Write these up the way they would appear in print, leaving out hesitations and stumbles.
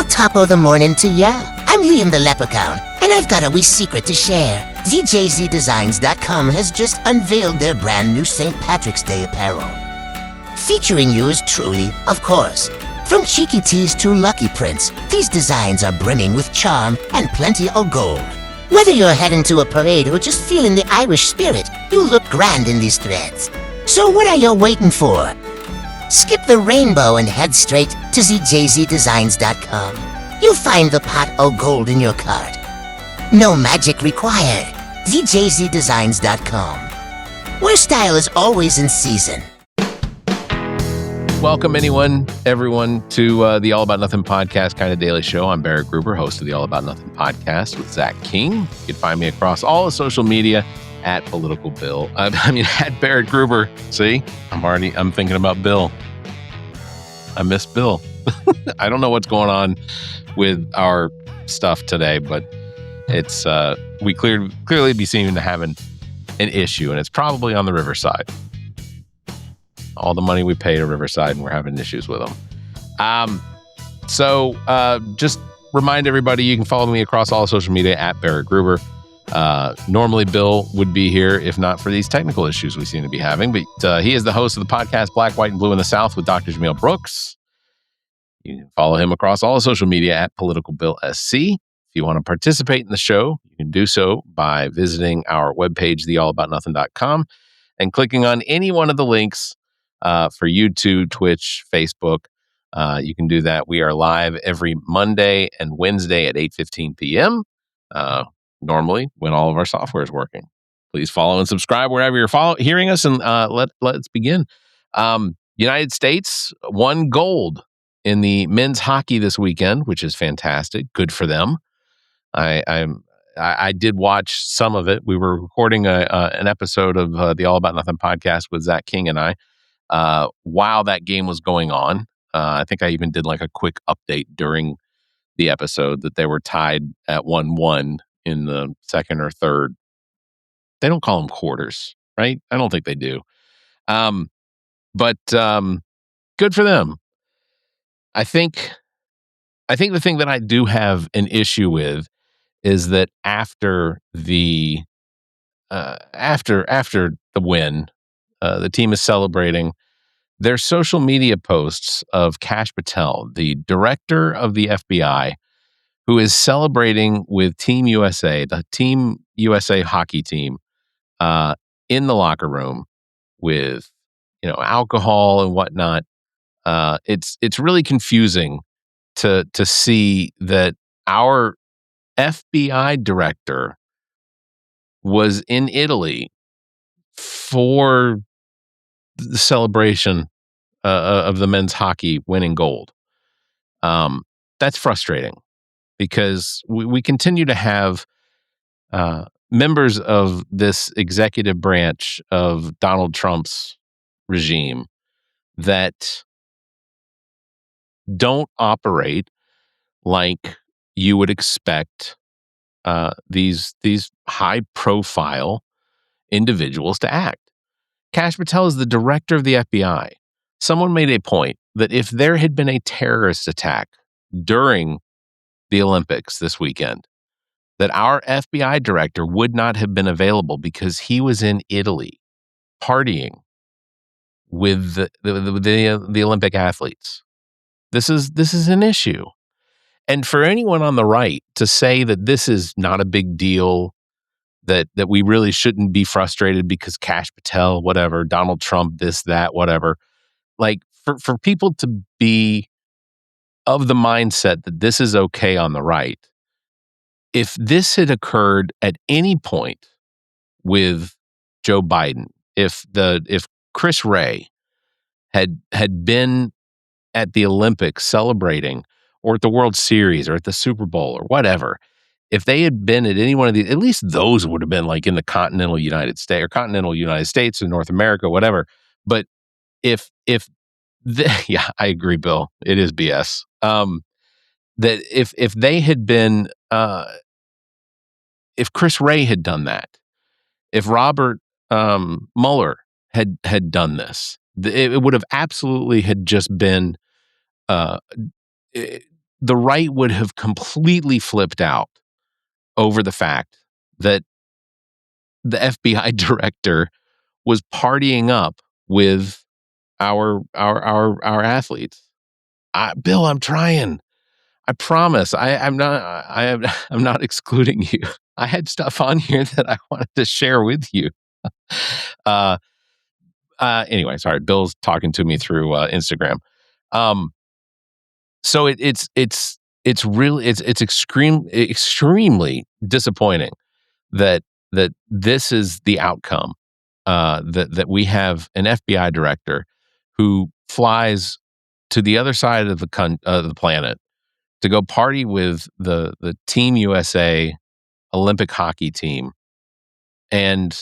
Well, top of the morning to ya. I'm Liam the Leprechaun, and I've got a wee secret to share. ZJZDesigns.com has just unveiled their brand new St. Patrick's Day apparel. Featuring yours truly, of course. From cheeky tees to lucky prints, these designs are brimming with charm and plenty of gold. Whether you're heading to a parade or just feeling the Irish spirit, you look grand in these threads. So what are you waiting for? Skip the rainbow and head straight to ZJZDesigns.com. You'll find the pot of gold in your cart. No magic required. ZJZDesigns.com, where style is always in season. Welcome, everyone, to the All About Nothing podcast kind of daily show. I'm Barrett Gruber, host of the All About Nothing podcast with Zach King. You can find me across all the social media at Political Bill. At Barrett Gruber. See, I'm thinking about Bill. I miss Bill. I don't know what's going on with our stuff today, but it's we clearly be seeming to have an issue, and it's probably on the Riverside. All the money we pay to Riverside, and we're having issues with them. So just remind everybody, you can follow me across all social media at Barrett Gruber. Normally Bill would be here if not for these technical issues we seem to be having, but he is the host of the podcast Black, White, and Blue in the South with Dr. Jameel Brooks. You can follow him across all social media at Political Bill SC. If you want to participate in the show, you can do so by visiting our webpage, theallaboutnothing.com, and clicking on any one of the links for YouTube, Twitch, Facebook. You can do that. We are live every Monday and Wednesday at 8:15 p.m., normally when all of our software is working. Please follow and subscribe wherever you're hearing us, and let's begin. United States won gold in the men's hockey this weekend, which is fantastic. Good for them. I did watch some of it. We were recording an episode of the All About Nothing podcast with Zach King and I while that game was going on. I think I even did like a quick update during the episode that they were tied at 1-1 in the second or third. They don't call them quarters, right? I don't think they do. But good for them. I think the thing that I do have an issue with is that after the win, the team is celebrating. Their social media posts of Kash Patel, the director of the FBI, who is celebrating with Team USA, the Team USA hockey team, in the locker room with alcohol and whatnot. It's really confusing to see that our FBI director was in Italy for the celebration of the men's hockey winning gold. That's frustrating because we continue to have members of this executive branch of Donald Trump's regime that don't operate like you would expect these high profile individuals to act. Kash Patel is the director of the FBI. Someone made a point that if there had been a terrorist attack during the Olympics this weekend, that our FBI director would not have been available because he was in Italy partying with the Olympic athletes. This is an issue. And for anyone on the right to say that this is not a big deal, that we really shouldn't be frustrated because Kash Patel, whatever, Donald Trump, this, that, whatever, like for people to be of the mindset that this is okay on the right, if this had occurred at any point with Joe Biden, if Chris Ray had been at the Olympics celebrating, or at the World Series, or at the Super Bowl, or whatever, if they had been at any one of these, at least those would have been like in the continental United States or North America, whatever. But yeah, I agree, Bill. It is BS. That if they had been, if Chris Ray had done that, if Robert Mueller had done this, it would have absolutely had just been the right would have completely flipped out over the fact that the FBI director was partying up with our athletes. Bill, I'm trying. I promise. I'm not excluding you. I had stuff on here that I wanted to share with you. Uh, anyway, sorry. Bill's talking to me through Instagram. So it's really it's extremely disappointing that this is the outcome. That we have an FBI director who flies to the other side of the planet to go party with the Team USA Olympic hockey team. And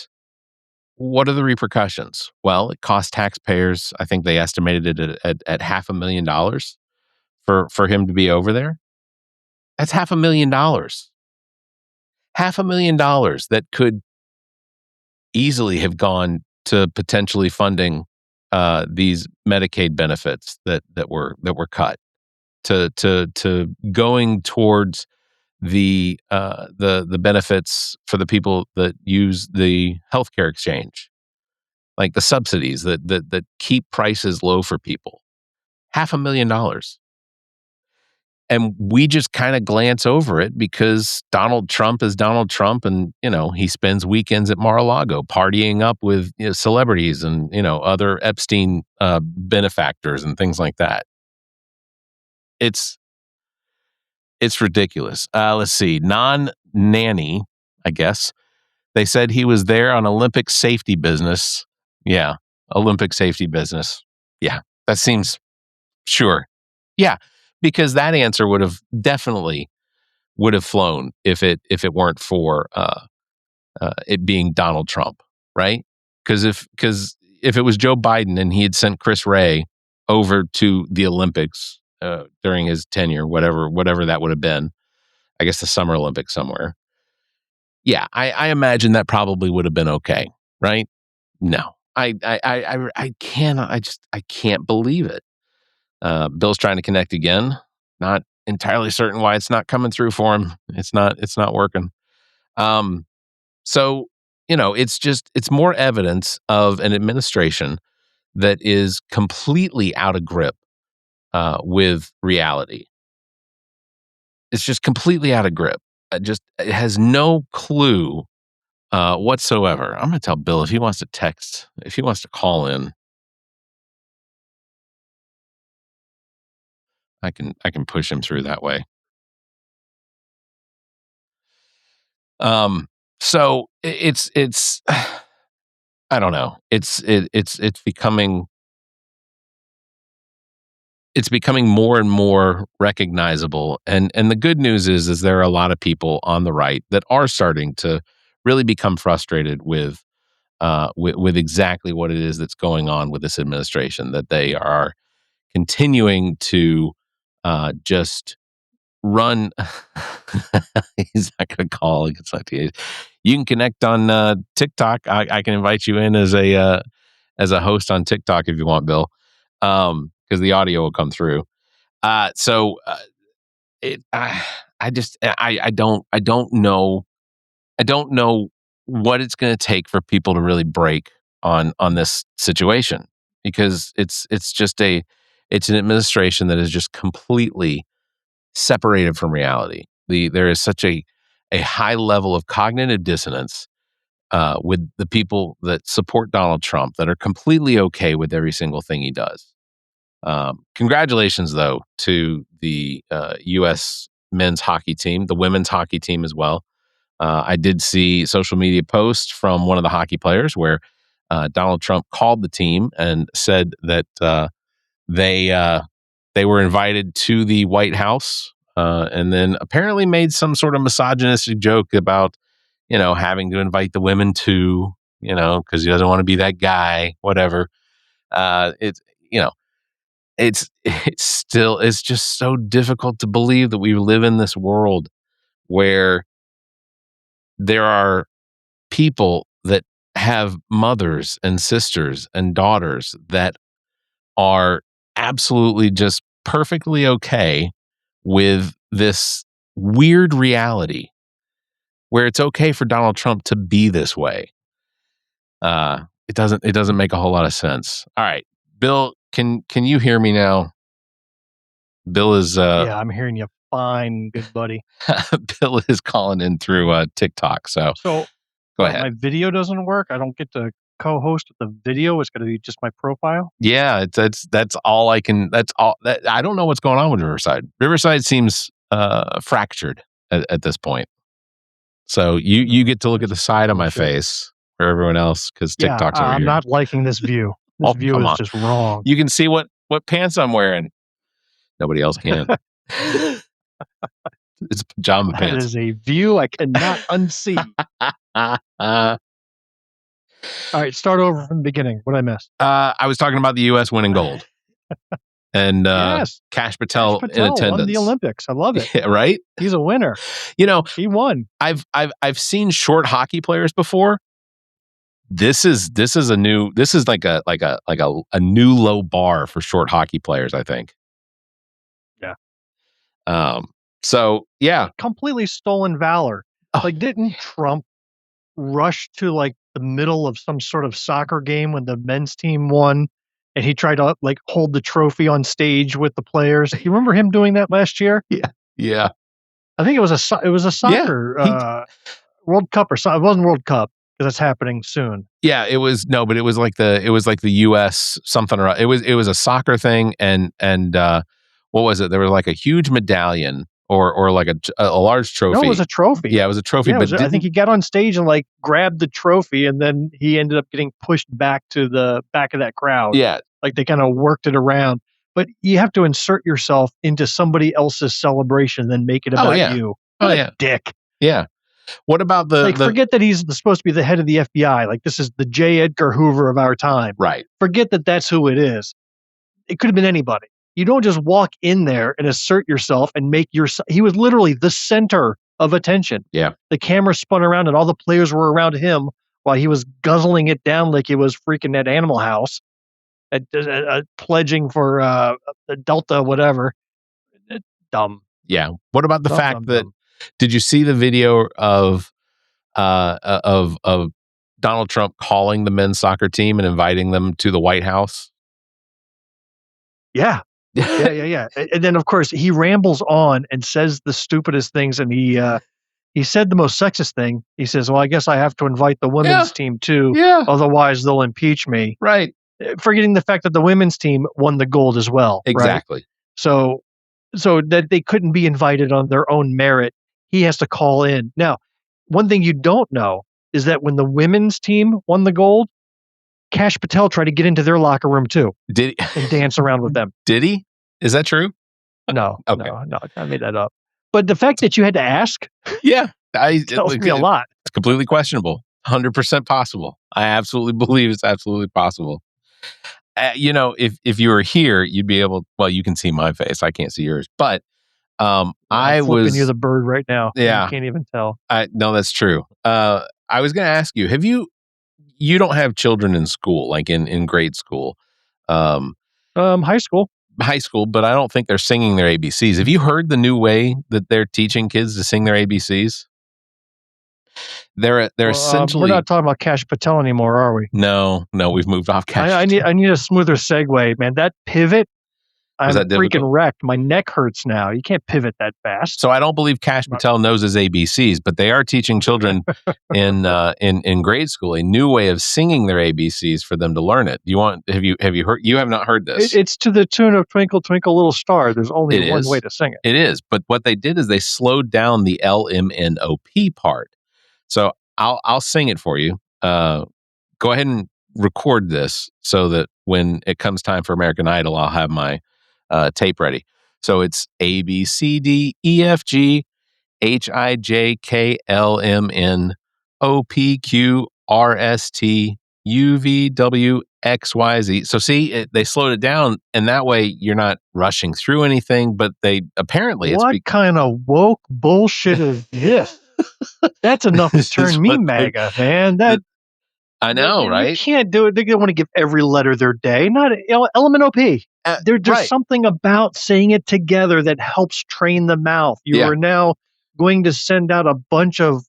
what are the repercussions? Well, it cost taxpayers, I think they estimated it at $500,000 for him to be over there. That's $500,000. $500,000 that could easily have gone to potentially funding these Medicaid benefits that were cut, to going towards the benefits for the people that use the healthcare exchange, like the subsidies that keep prices low for people. $500,000. And we just kind of glance over it because Donald Trump is Donald Trump, and he spends weekends at Mar-a-Lago partying up with celebrities and other Epstein benefactors and things like that. It's ridiculous. Let's see, non-nanny, I guess. They said he was there on Olympic safety business. Yeah, Olympic safety business. Yeah, that seems sure. Yeah, because that answer would have definitely flown if it weren't for it being Donald Trump, right? Because if it was Joe Biden and he had sent Chris Wray over to the Olympics during his tenure, whatever that would have been, I guess the Summer Olympics somewhere. Yeah, I imagine that probably would have been okay, right? No, I can't believe it. Bill's trying to connect again. Not entirely certain why it's not coming through for him. It's not working. So it's more evidence of an administration that is completely out of grip with reality. It's just completely out of grip. It has no clue whatsoever. I'm going to tell Bill if he wants to text, if he wants to call in, I can push him through that way. So it's I don't know. It's becoming more and more recognizable. And the good news is there are a lot of people on the right that are starting to really become frustrated with exactly what it is that's going on with this administration, that they are continuing to just run. He's not going to call. It's not you can connect on TikTok. I can invite you in as a host on TikTok if you want, Bill, because the audio will come through. I don't know what it's going to take for people to really break on this situation, because it's an administration that is just completely separated from reality. There is such a high level of cognitive dissonance with the people that support Donald Trump, that are completely okay with every single thing he does. Congratulations, though, to the U.S. men's hockey team, the women's hockey team as well. I did see social media posts from one of the hockey players where Donald Trump called the team and said that they were invited to the White House, and then apparently made some sort of misogynistic joke about having to invite the women too, because he doesn't want to be that guy, whatever. It's just so difficult to believe that we live in this world where there are people that have mothers and sisters and daughters that are absolutely just perfectly okay with this weird reality where it's okay for Donald Trump to be this way. It doesn't make a whole lot of sense. All right, Bill, can you hear me now? Bill is yeah, I'm hearing you fine, good buddy. Bill is calling in through TikTok. So go ahead. My video doesn't work. I don't get to co-host with the video. It's going to be just my profile. Yeah, that's all I can. That's all. I don't know what's going on with Riverside. Riverside seems fractured at this point. So you get to look at the side of my face for everyone else because TikTok's over here. I'm not liking this view. This view is just wrong. You can see what pants I'm wearing. Nobody else can. It's pajama pants. That is a view I cannot unsee. All right, start over from the beginning. What I missed? I was talking about the U.S. winning gold. And yes. Kash Patel in attendance. Won the Olympics. I love it. Yeah, right? He's a winner. You know, he won. I've seen short hockey players before. This is a new. This is like a new low bar for short hockey players, I think. Yeah. So yeah, completely stolen valor. Like, didn't Trump rush to like the middle of some sort of soccer game when the men's team won, and he tried to like hold the trophy on stage with the players? You remember him doing that last year? Yeah. I think it was a soccer World Cup or something. It wasn't World Cup because it's happening soon. Yeah, it was but it was like the U.S. something or it was a soccer thing and what was it? There was like a huge medallion or like a large trophy. No, it was a trophy. Yeah, it was a trophy. Yeah, I think he got on stage and like grabbed the trophy, and then he ended up getting pushed back to the back of that crowd. Yeah, like they kind of worked it around. But you have to insert yourself into somebody else's celebration, then make it about you. What a dick. Yeah. What about forget that he's supposed to be the head of the FBI? Like, this is the J. Edgar Hoover of our time. Right. Forget that that's who it is. It could have been anybody. You don't just walk in there and assert yourself and make yourself. He was literally the center of attention. Yeah. The camera spun around and all the players were around him while he was guzzling it down like it was freaking at Animal House, pledging for the Delta, whatever. Dumb. Yeah. What about the fact that? Did you see the video of Donald Trump calling the men's soccer team and inviting them to the White House? Yeah. Yeah. And then, of course, he rambles on and says the stupidest things. And he said the most sexist thing. He says, well, I guess I have to invite the women's team too. Yeah. Otherwise, they'll impeach me. Right. Forgetting the fact that the women's team won the gold as well. Exactly. Right? So that they couldn't be invited on their own merit, he has to call in. Now, one thing you don't know is that when the women's team won the gold, Kash Patel tried to get into their locker room too. Did he? And dance around with them. Did he? Is that true? No. Okay. No, I made that up. But the fact that you had to ask, tells me a lot. It's completely questionable. 100% possible. I absolutely believe it's absolutely possible. If you were here, you'd be able. Well, you can see my face. I can't see yours. But I was. You the bird right now. Yeah, you can't even tell. No, that's true. I was going to ask you. Have you? You don't have children in school, like in grade school. High school. High school, but I don't think they're singing their ABCs. Have you heard the new way that they're teaching kids to sing their ABCs? They're essentially. We're not talking about Kash Patel anymore, are we? No, we've moved off Kash. I need a smoother segue, man. That pivot, I'm freaking wrecked. My neck hurts now. You can't pivot that fast. So I don't believe Kash Patel knows his ABCs, but they are teaching children in grade school a new way of singing their ABCs for them to learn it. Have you heard? You have not heard this. It's to the tune of Twinkle Twinkle Little Star. There's only one way to sing it. It is, but what they did is they slowed down the LMNOP part. So I'll sing it for you. Go ahead and record this so that when it comes time for American Idol, I'll have my tape ready. So it's A B C D E F G H I J K L M N O P Q R S T U V W X Y Z. So see, they slowed it down, and that way you're not rushing through anything. But they apparently what kind of woke bullshit is this? That's enough to turn me MAGA, man. I know, right? You can't do it. They don't want to give every letter their day. Not element OP. There's right. something about saying it together that helps train the mouth. You Yeah. are now going to send out a bunch of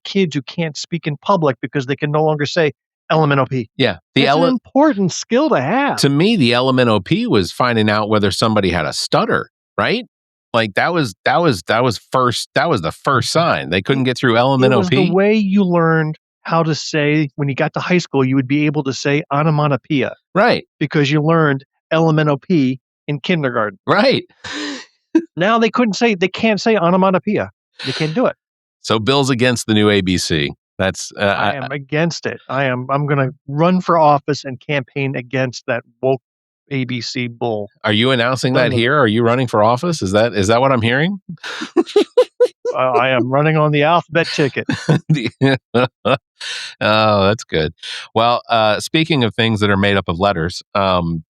kids who can't speak in public because they can no longer say element OP. Yeah. It's an important skill to have. To me, the element OP was finding out whether somebody had a stutter, right? Like that was the first sign. They couldn't get through element It was OP. the way you learned how to say, when you got to high school, you would be able to say onomatopoeia. Right. Because you learned element OP in kindergarten. Right. Now they can't say onomatopoeia. They can't do it. So Bill's against the new ABC. That's I am against it. I'm going to run for office and campaign against that woke ABC bull. Are you announcing that here? Are you running for office? Is that what I'm hearing? I am running on the alphabet ticket. Oh, that's good. Well, speaking of things that are made up of letters,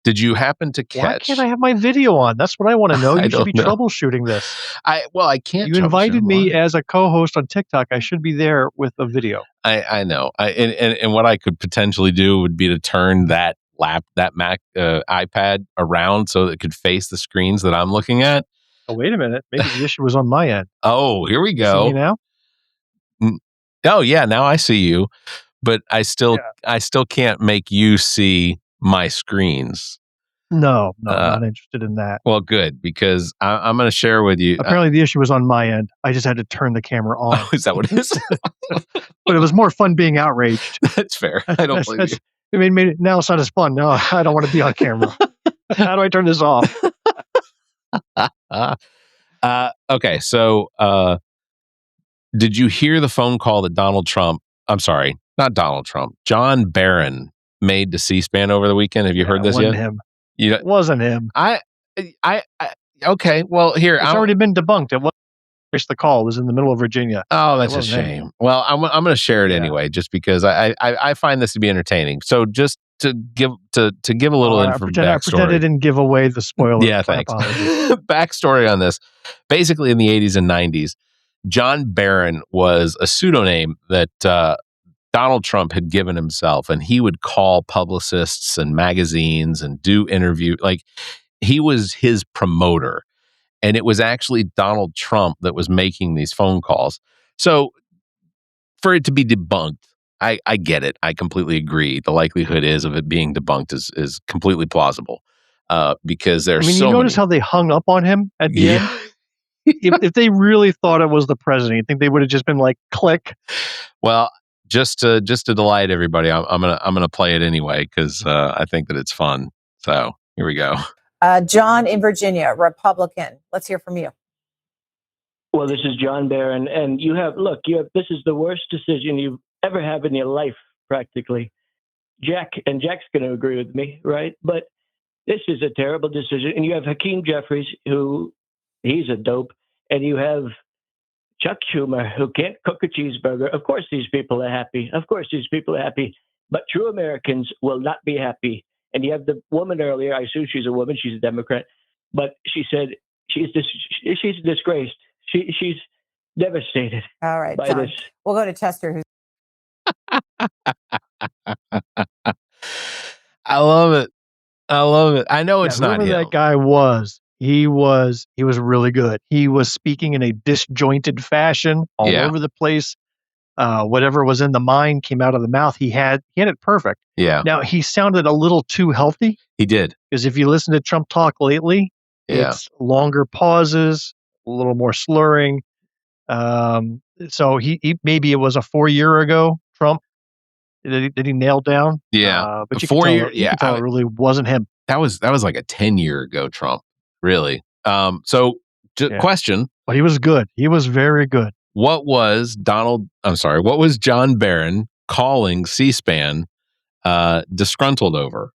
did you happen to catch? Why can't I have my video on? That's what I want to know. You should be troubleshooting this. I can't. You invited me as a co-host on TikTok. I should be there with a video. I know. And what I could potentially do would be to turn that Mac iPad around so that it could face the screens that I'm looking at. Oh, wait a minute. Maybe the issue was on my end. Oh, here we go. You see me now? Oh yeah, now I see you, but I still can't make you see my screens. No, not interested in that. Well, good, because I'm going to share with you. Apparently, the issue was on my end. I just had to turn the camera on. Oh, is that what it is? But it was more fun being outraged. That's fair. I don't believe you. It made it now it's not as fun. No, I don't want to be on camera. How do I turn this off? Okay, so did you hear the phone call that John Barron made to C-SPAN over the weekend? Have you heard this yet? Him. It wasn't him. Okay, well, here. It's already been debunked. It wasn't the call. It was in the middle of Virginia. Oh, that's a shame. Him. Well, I'm going to share it anyway, just because I find this to be entertaining. So just to give a little backstory. I pretend I didn't give away the spoiler. Yeah, thanks. Backstory on this. Basically, in the 80s and 90s, John Barron was a pseudonym that Donald Trump had given himself, and he would call publicists and magazines and do interviews. Like, he was his promoter, and it was actually Donald Trump that was making these phone calls. So for it to be debunked, I get it. I completely agree. The likelihood of it being debunked is completely plausible because there's you notice how they hung up on him at the end? If they really thought it was the president, you think they would have just been like, click? Well, just to delight everybody, I'm gonna play it anyway because I think that it's fun. So here we go. John in Virginia, Republican. Let's hear from you. Well, this is John Barron, and this is the worst decision you've ever had in your life, practically. Jack's going to agree with me, right? But this is a terrible decision. And you have Hakeem Jeffries, he's a dope, and you have Chuck Schumer, who can't cook a cheeseburger. Of course these people are happy. But true Americans will not be happy. And you have the woman earlier, I assume she's a woman, she's a Democrat, but she said she's disgraced. She's devastated. All right, John. This. We'll go to Chester. I love it. I know it's not him. Whoever that guy was, he was really good. He was speaking in a disjointed fashion all over the place. Whatever was in the mind came out of the mouth. He had it perfect. Yeah. Now he sounded a little too healthy. He did. Because if you listen to Trump talk lately, it's longer pauses, a little more slurring. So he maybe it was a 4 year ago Trump that he nailed down. Yeah, but 4 year. You can tell it really wasn't him. That was like a 10-year ago Trump. Really. Question. But he was good. He was very good. What was John Barron calling C-SPAN disgruntled over?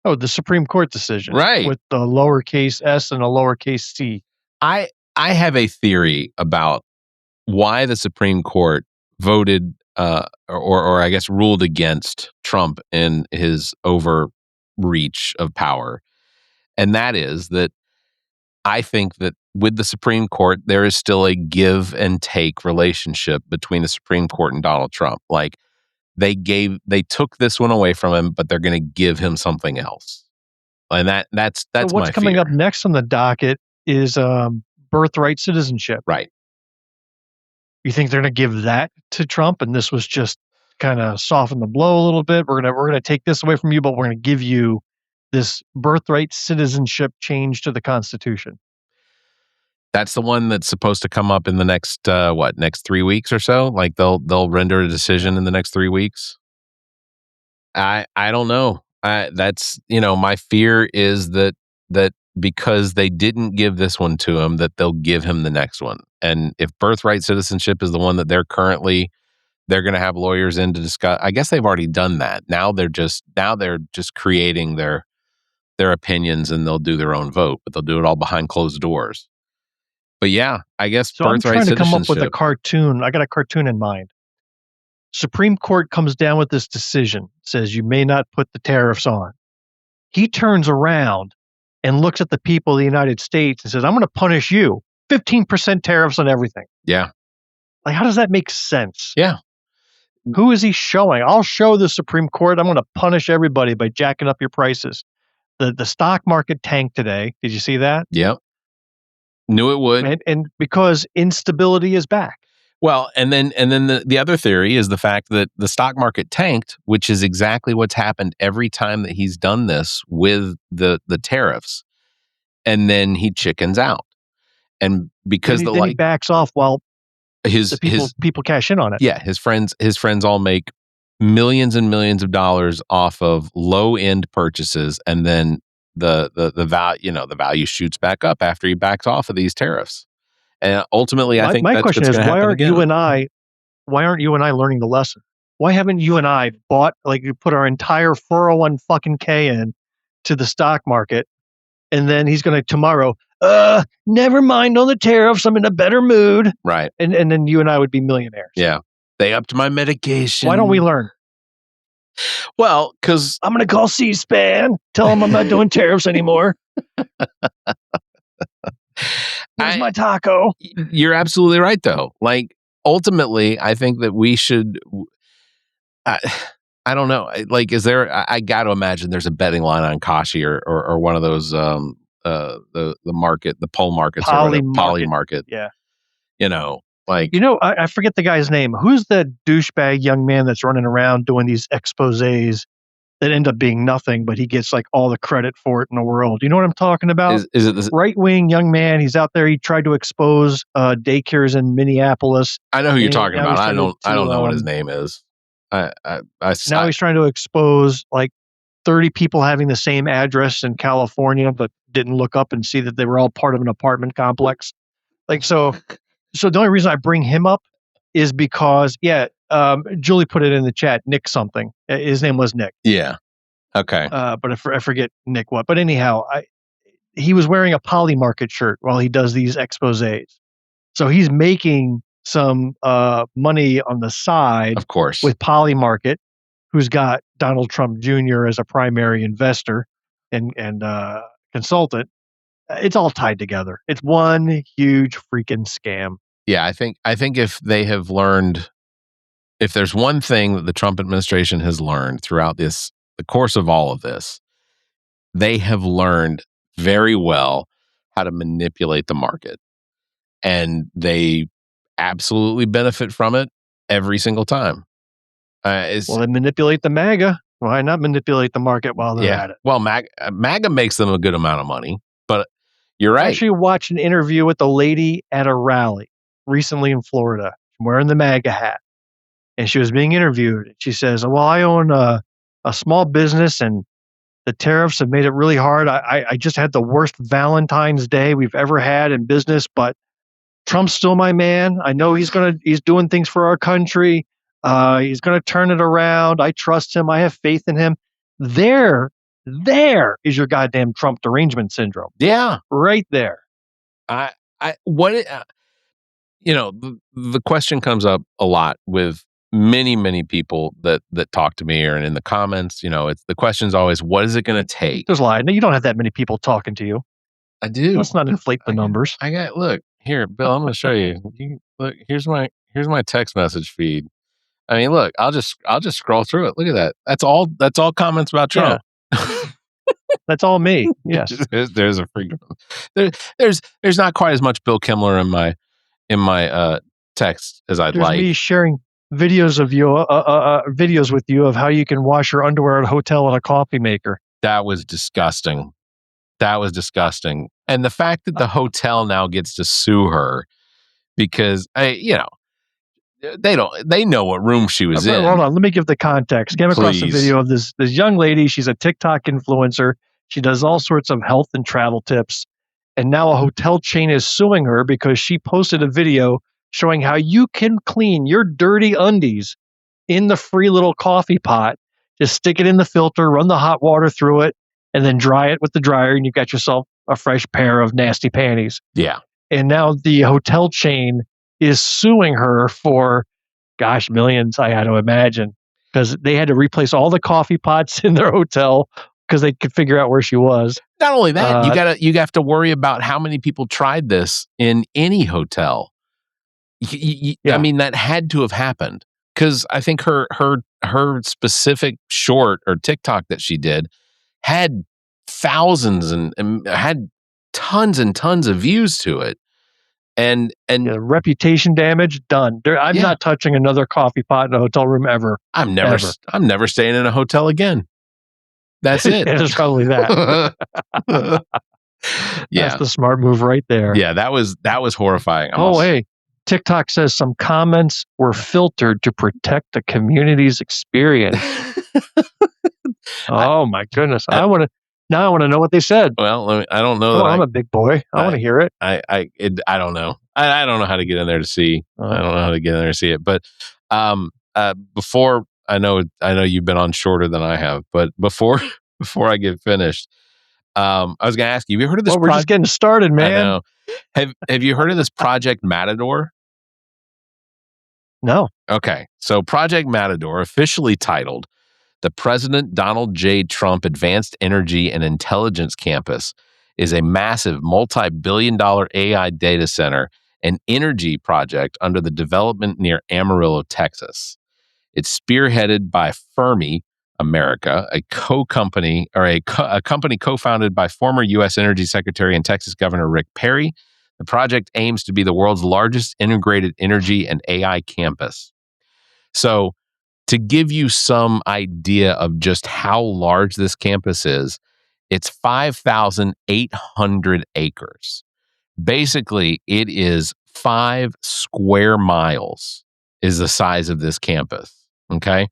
Oh, the Supreme Court decision. Right. With the lowercase s and a lowercase c. I have a theory about why the Supreme Court voted or I guess ruled against Trump in his overreach of power. And that is that I think that with the Supreme Court, there is still a give and take relationship between the Supreme Court and Donald Trump. Like, they took this one away from him, but they're going to give him something else. And that's so what's my coming fear. up next on the docket is birthright citizenship. Right. You think they're going to give that to Trump, and this was just kind of soften the blow a little bit? We're gonna take this away from you, but we're going to give you this birthright citizenship change to the Constitution. That's the one that's supposed to come up in the next next 3 weeks or so. Like they'll render a decision in the next 3 weeks. I don't know. That's my fear is that because they didn't give this one to him, that they'll give him the next one. And if birthright citizenship is the one that they're going to have lawyers in to discuss, I guess they've already done that. Now they're just creating their opinions, and they'll do their own vote, but they'll do it all behind closed doors. But yeah, I guess So I'm birthright trying to come up citizenship. with a cartoon. I got a cartoon in mind. Supreme Court comes down with this decision, says you may not put the tariffs on. He turns around and looks at the people of the United States and says, I'm going to punish you. 15% tariffs on everything. Yeah. Like, how does that make sense? Yeah. Who is he showing? I'll show the Supreme Court. I'm going to punish everybody by jacking up your prices. The stock market tanked today. Did you see that? Yep. Knew it would. And because instability is back. Well, and then the other theory is the fact that the stock market tanked, which is exactly what's happened every time that he's done this with the tariffs, and then he chickens out, and because then he backs off while his people cash in on it. Yeah, his friends all make millions and millions of dollars off of low end purchases, and then the value the value shoots back up after he backs off of these tariffs. And ultimately, I think my question is, why aren't you and I learning the lesson? Why haven't you and I bought, like, you put our entire 401 fucking K in to the stock market, and then he's going to tomorrow, never mind on the tariffs, I'm in a better mood. Right. And then you and I would be millionaires. Yeah. They upped my medication. Why don't we learn? Well, because I'm going to call C-SPAN, tell them I'm not doing tariffs anymore. Here's my taco. You're absolutely right, though. Like, ultimately, I think that we should. I don't know. Like, is there? I got to imagine there's a betting line on Kashi or one of those the market, the poll markets, Poly market. Yeah. Like, I forget the guy's name. Who's the douchebag young man that's running around doing these exposés that end up being nothing, but he gets like all the credit for it in the world? You know what I'm talking about? Is it this right-wing young man? He's out there. He tried to expose daycares in Minneapolis. I know who you're talking about. I don't know what his name is. Now he's trying to expose like 30 people having the same address in California, but didn't look up and see that they were all part of an apartment complex. Like, so the only reason I bring him up is because, Julie put it in the chat, Nick something. His name was Nick. Yeah. Okay. But I forget Nick what. But anyhow, he was wearing a Poly Market shirt while he does these exposés. So he's making some money on the side, of course, with Poly Market, who's got Donald Trump Jr. as a primary investor and consultant. It's all tied together. It's one huge freaking scam. Yeah, I think if they have learned, if there's one thing that the Trump administration has learned throughout the course of all of this, they have learned very well how to manipulate the market, and they absolutely benefit from it every single time. Well, they manipulate the MAGA. Why not manipulate the market while they're at it? Well, MAGA makes them a good amount of money, but you're right. I actually watched an interview with a lady at a rally recently in Florida, wearing the MAGA hat, and she was being interviewed. She says, "Well, I own a small business, and the tariffs have made it really hard. I just had the worst Valentine's Day we've ever had in business, but Trump's still my man. I know he's doing things for our country. He's going to turn it around. I trust him. I have faith in him." There is your goddamn Trump derangement syndrome. Yeah. Right there. The question comes up a lot with many people that talk to me or in the comments. It's the question's always, what is it going to take? There's a lie. No, you don't have that many people talking to you. I do. Let's not inflate the numbers. Look here, Bill, I'm going to show you. Look, here's my text message feed. I mean, look, I'll just scroll through it. Look at that. That's all comments about Trump. That's all me. Yes. there's a freak. There's not quite as much Bill Kimler in my text as I'd There's like. me sharing videos of you, videos with you of how you can wash your underwear at a hotel in a coffee maker. That was disgusting. And the fact that the hotel now gets to sue her because they know what room she was in. Hold on, let me give the context. Came across a Please. video of this young lady. She's a TikTok influencer. She does all sorts of health and travel tips. And now a hotel chain is suing her because she posted a video showing how you can clean your dirty undies in the free little coffee pot. Just stick it in the filter, run the hot water through it, and then dry it with the dryer, and you got yourself a fresh pair of nasty panties. Yeah. And now the hotel chain is suing her for, gosh, millions, I had to imagine, because they had to replace all the coffee pots in their hotel because they could figure out where she was. Not only that, you have to worry about how many people tried this in any hotel. I mean, that had to have happened because I think her specific short or TikTok that she did had thousands and had tons and tons of views to it. And reputation damage done. I'm not touching another coffee pot in a hotel room ever. I'm never staying in a hotel again. That's it. It's probably that. That's the smart move right there. Yeah, that was horrifying. Hey, TikTok says some comments were filtered to protect the community's experience. Oh my goodness! I want to know what they said. Well, I don't know. I'm a big boy. I want to hear it. I don't know. I don't know how to get in there to see. I don't know how to get in there to see it. But before I know you've been on shorter than I have. But before I get finished, I was going to ask you. Have you heard of this? We're just getting started, man. I know. Have you heard of this Project Matador? No. Okay. So Project Matador, officially titled the President Donald J. Trump Advanced Energy and Intelligence Campus, is a massive multi-billion-dollar AI data center and energy project under the development near Amarillo, Texas. It's spearheaded by Fermi America, a company co-founded by former U.S. Energy Secretary and Texas Governor Rick Perry. The project aims to be the world's largest integrated energy and AI campus. So, to give you some idea of just how large this campus is, it's 5,800 acres. Basically, it is 5 square miles is the size of this campus. Okay?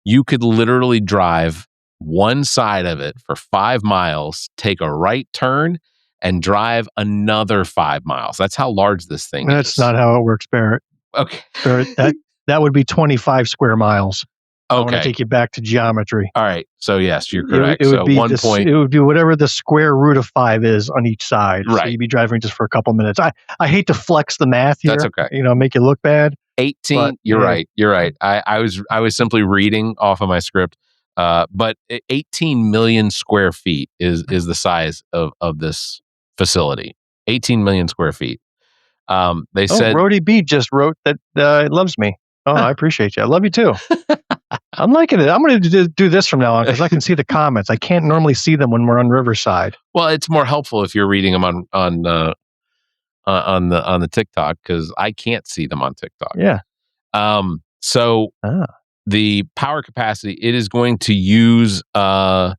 You could literally drive one side of it for 5 miles, take a right turn, and drive another 5 miles. That's how large this thing is. That's not how it works, Barrett. Okay. That would be 25 square miles. Okay. I want to take you back to geometry. All right. So yes, you're correct. It would be whatever the square root of 5 is on each side. Right. So you'd be driving just for a couple minutes. I hate to flex the math here. That's okay. Make you look bad. 18. But, you're right. You're right. I was simply reading off of my script. But 18 million square feet is the size of this facility. 18 million square feet. They said Rody B just wrote that it loves me. Oh, I appreciate you. I love you too. I'm liking it. I'm going to do this from now on because I can see the comments. I can't normally see them when we're on Riverside. Well, it's more helpful if you're reading them on the TikTok because I can't see them on TikTok. Yeah. So the power capacity, it is going to use 11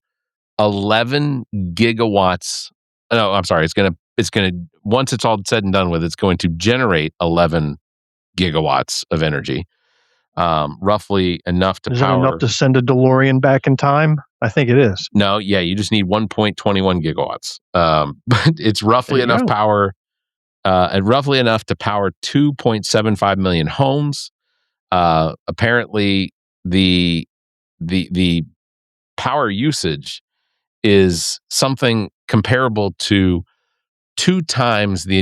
gigawatts. No, I'm sorry. It's going to once it's all said and done with, it's going to generate 11 gigawatts of energy. Roughly enough to power. Is it enough to send a DeLorean back in time? I think it is. No, yeah, you just need 1.21 gigawatts. But it's roughly enough power, and roughly enough to power 2.75 million homes. Apparently, the power usage is something comparable to 2 times the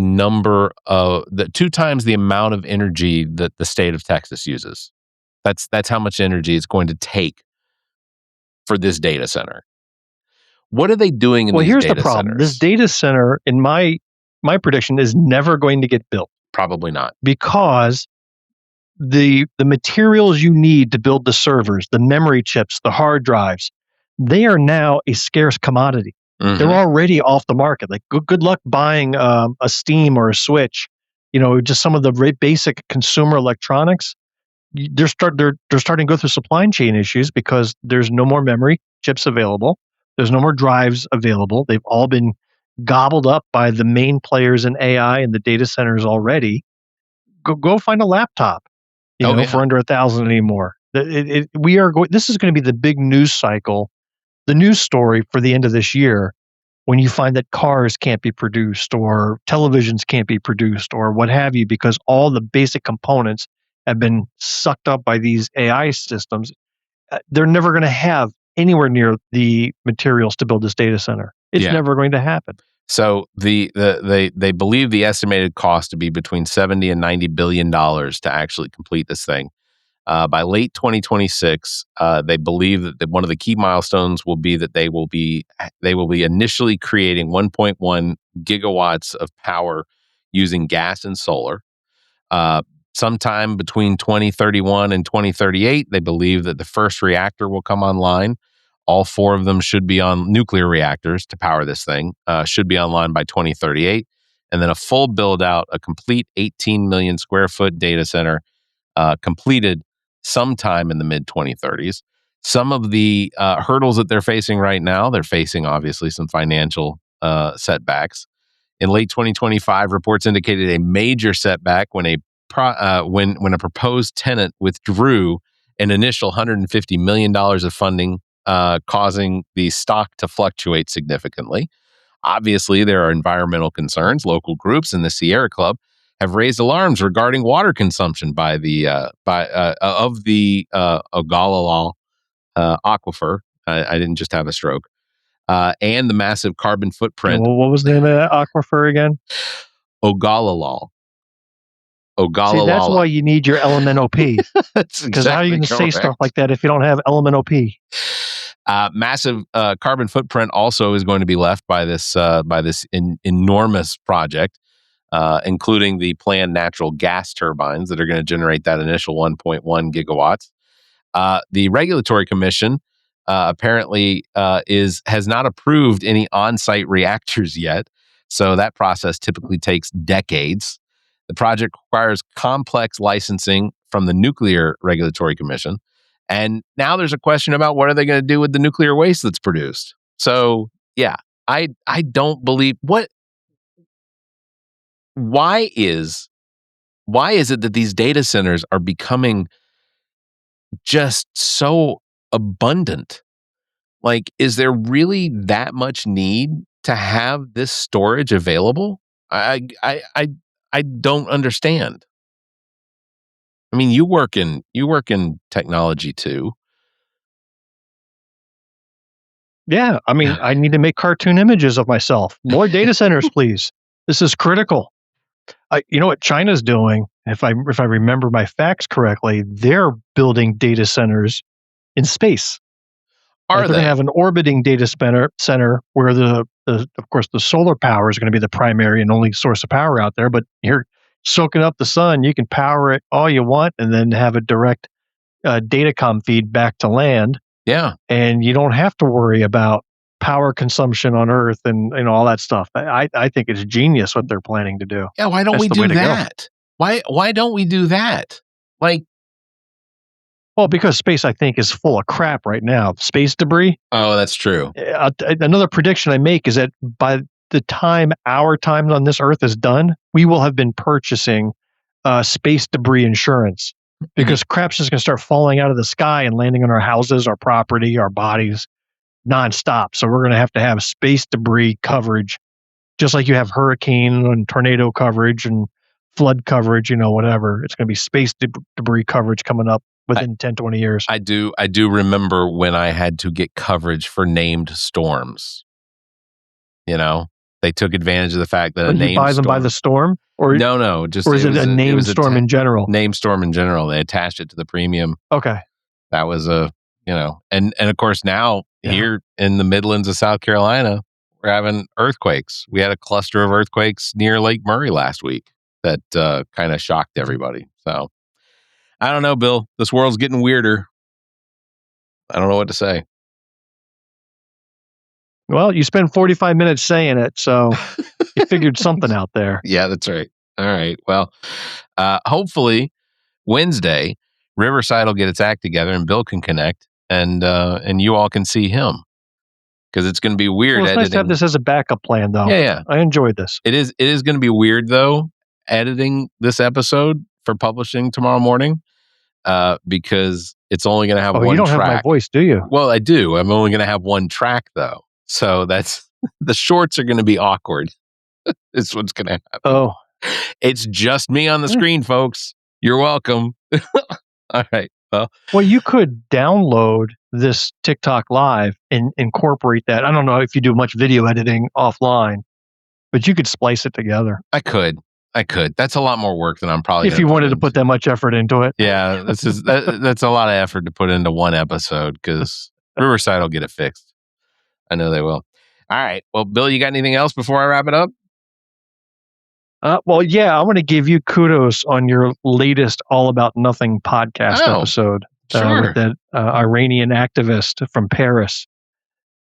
amount of energy that the state of Texas uses. That's how much energy it's going to take for this data center. What are they doing in these data centers? Well, here's the problem. This data center, in my prediction, is never going to get built. Probably not. Because the materials you need to build the servers, the memory chips, the hard drives, they are now a scarce commodity. Mhm. They're already off the market. Like good luck buying a Steam or a Switch. Just some of the basic consumer electronics. They're starting to go through supply chain issues because there's no more memory chips available. There's no more drives available. They've all been gobbled up by the main players in AI and the data centers already. Go find a laptop, for under $1,000 anymore. This is going to be the big news cycle, the news story for the end of this year, when you find that cars can't be produced or televisions can't be produced or what have you, because all the basic components have been sucked up by these AI systems. They're never going to have anywhere near the materials to build this data center. It's never going to happen. So they believe the estimated cost to be between $70 and $90 billion to actually complete this thing. By late 2026, they believe that one of the key milestones will be that they will be initially creating 1.1 gigawatts of power using gas and solar. Sometime between 2031 and 2038, they believe that the first reactor will come online. All four of them should be on nuclear reactors to power this thing, should be online by 2038. And then a full build out, a complete 18 million square foot data center completed sometime in the mid 2030s. Some of the hurdles that they're facing right now, they're facing obviously some financial setbacks. In late 2025, reports indicated a major setback when a proposed tenant withdrew an initial $150 million of funding, causing the stock to fluctuate significantly. Obviously, there are environmental concerns. Local groups in the Sierra Club have raised alarms regarding water consumption of the Ogallala aquifer. I didn't just have a stroke. And the massive carbon footprint. Well, what was the name of that aquifer again? Ogallala. See, that's why you need your element OP. Because how are you going to say stuff like that if you don't have element OP? Massive carbon footprint also is going to be left by this enormous project, including the planned natural gas turbines that are going to generate that initial 1.1 gigawatts. The Regulatory Commission apparently has not approved any on-site reactors yet, so that process typically takes decades. The project requires complex licensing from the Nuclear Regulatory Commission. And now there's a question about what are they going to do with the nuclear waste that's produced. So, yeah, I don't believe why is it that these data centers are becoming just so abundant? Like, is there really that much need to have this storage available? I don't understand. I mean, you work in technology too. Yeah, I mean, I need to make cartoon images of myself. More data centers, please. This is critical. You know what China's doing? If I remember my facts correctly, they're building data centers in space. Are they're going to have an orbiting data center where of course the solar power is going to be the primary and only source of power out there, but you're soaking up the sun. You can power it all you want and then have a direct datacom feed back to land. Yeah. And you don't have to worry about power consumption on Earth and all that stuff. I think it's genius what they're planning to do. Yeah, why don't we do that? Why don't we do that? Well, because space, I think, is full of crap right now. Space debris. Oh, that's true. Another prediction I make is that by the time our time on this Earth is done, we will have been purchasing space debris insurance because crap's just going to start falling out of the sky and landing on our houses, our property, our bodies nonstop. So we're going to have space debris coverage, just like you have hurricane and tornado coverage and flood coverage, whatever. It's going to be space debris coverage coming up within 10, 20 years. I do remember when I had to get coverage for named storms. They took advantage of the fact that you buy them by the storm? Or no, just or is it a named storm in general? Named storm in general. They attached it to the premium. Okay. That was and of course now here in the Midlands of South Carolina, we're having earthquakes. We had a cluster of earthquakes near Lake Murray last week that kind of shocked everybody. So I don't know, Bill. This world's getting weirder. I don't know what to say. Well, you spent 45 minutes saying it, so you figured something out there. Yeah, that's right. All right. Well, hopefully Wednesday, Riverside will get its act together and Bill can connect and you all can see him. Because it's going to be weird Well, it's editing. nice to have this as a backup plan, though. Yeah. I enjoyed this. It is going to be weird, though, editing this episode for publishing tomorrow morning because it's only going to have one track. You don't have my voice, do you? Well, I do. I'm only going to have one track, though. So that's the shorts are going to be awkward. It's what's going to happen. Oh. It's just me on the screen, folks. You're welcome. All right. Well, you could download this TikTok Live and incorporate that. I don't know if you do much video editing offline, but you could splice it together. I could. That's a lot more work than I'm probably. If you wanted to put that much effort into it. Yeah, that's a lot of effort to put into one episode because Riverside will get it fixed. I know they will. All right. Well, Bill, you got anything else before I wrap it up? Well, yeah, I want to give you kudos on your latest All About Nothing podcast episode with that Iranian activist from Paris.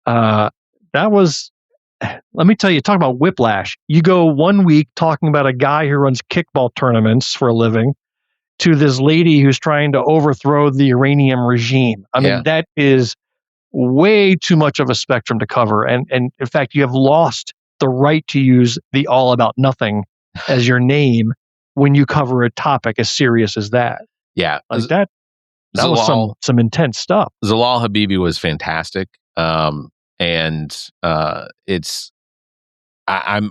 That was, let me tell you, talk about whiplash. You go 1 week talking about a guy who runs kickball tournaments for a living to this lady who's trying to overthrow the Iranian regime. I mean, that is way too much of a spectrum to cover. And in fact, you have lost the right to use the All About Nothing as your name when you cover a topic as serious as that. Yeah. Like that was some intense stuff. Zalal Habibi was fantastic. I'm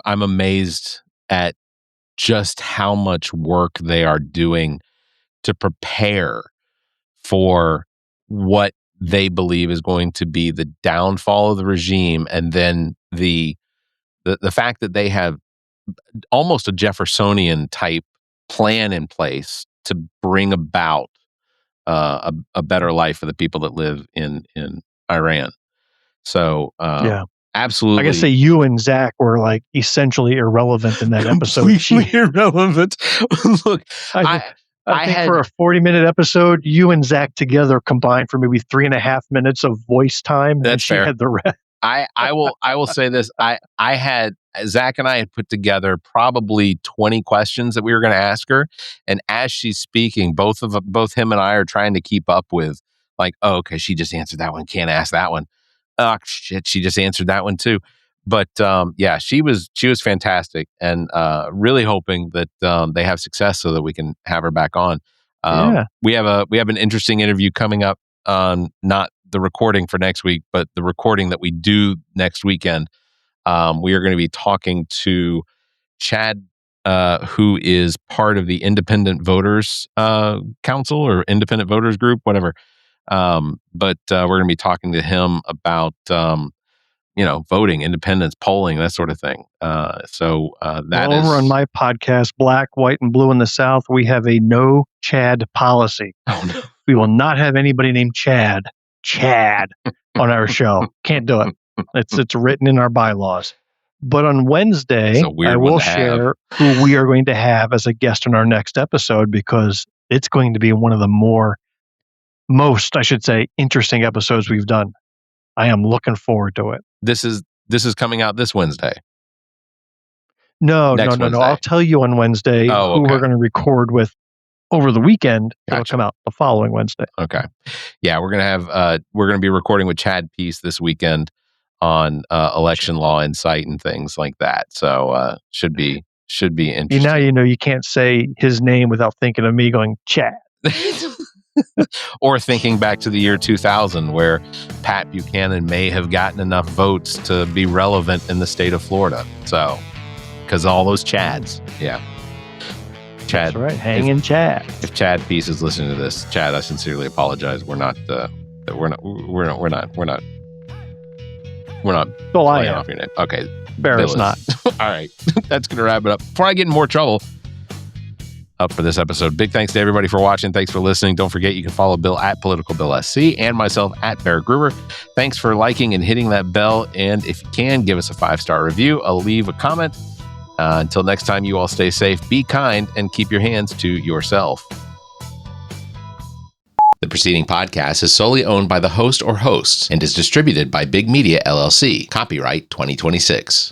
amazed at just how much work they are doing to prepare for what they believe is going to be the downfall of the regime, and then the fact that they have almost a Jeffersonian type plan in place to bring about a better life for the people that live in Iran. So absolutely. I gotta say, you and Zach were like essentially irrelevant in that episode. Completely irrelevant. Look, I think for a 40-minute episode, you and Zach together combined for maybe 3.5 minutes of voice time. That's and she fair. had the rest. I will say this. Zach and I had put together probably 20 questions that we were going to ask her. And as she's speaking, both him and I are trying to keep up with like, oh, okay, she just answered that one. Can't ask that one. Oh shit, she just answered that one too. But she was fantastic, and really hoping that they have success so that we can have her back on. We have an interesting interview coming up on not the recording for next week, but the recording that we do next weekend. We are going to be talking to Chad, who is part of the Independent Voters Council or Independent Voters Group, whatever. But we're going to be talking to him about voting, independence, polling, that sort of thing. Over on my podcast, Black, White, and Blue in the South, we have a no Chad policy. Oh, no. We will not have anybody named Chad on our show. Can't do it. It's written in our bylaws. But on Wednesday, I will share who we are going to have as a guest in our next episode, because it's going to be one of the most interesting episodes we've done. I am looking forward to it. This is coming out this Wednesday. No. I'll tell you on Wednesday who we're going to record with over the weekend. Gotcha. It'll come out the following Wednesday. Okay. Yeah, we're going to be recording with Chad Peace this weekend on election law insight and things like that. So should be interesting. Now you can't say his name without thinking of me going Chad. Or thinking back to the year 2000, where Pat Buchanan may have gotten enough votes to be relevant in the state of Florida. So, because all those Chads, Chad, that's right, hanging Chad. If Chad Peace is listening to this, Chad, I sincerely apologize. We're not playing off your name. Okay, Barrett's not. All right, that's gonna wrap it up. Before I get in more trouble. Up for this episode. Big thanks to everybody for watching. Thanks for listening. Don't forget you can follow Bill at PoliticalBillSC and myself at Barrett Gruber. Thanks for liking and hitting that bell. And if you can, give us a 5-star review. I'll leave a comment. Until next time, you all stay safe, be kind, and keep your hands to yourself. The preceding podcast is solely owned by the host or hosts and is distributed by Big Media LLC. Copyright 2026.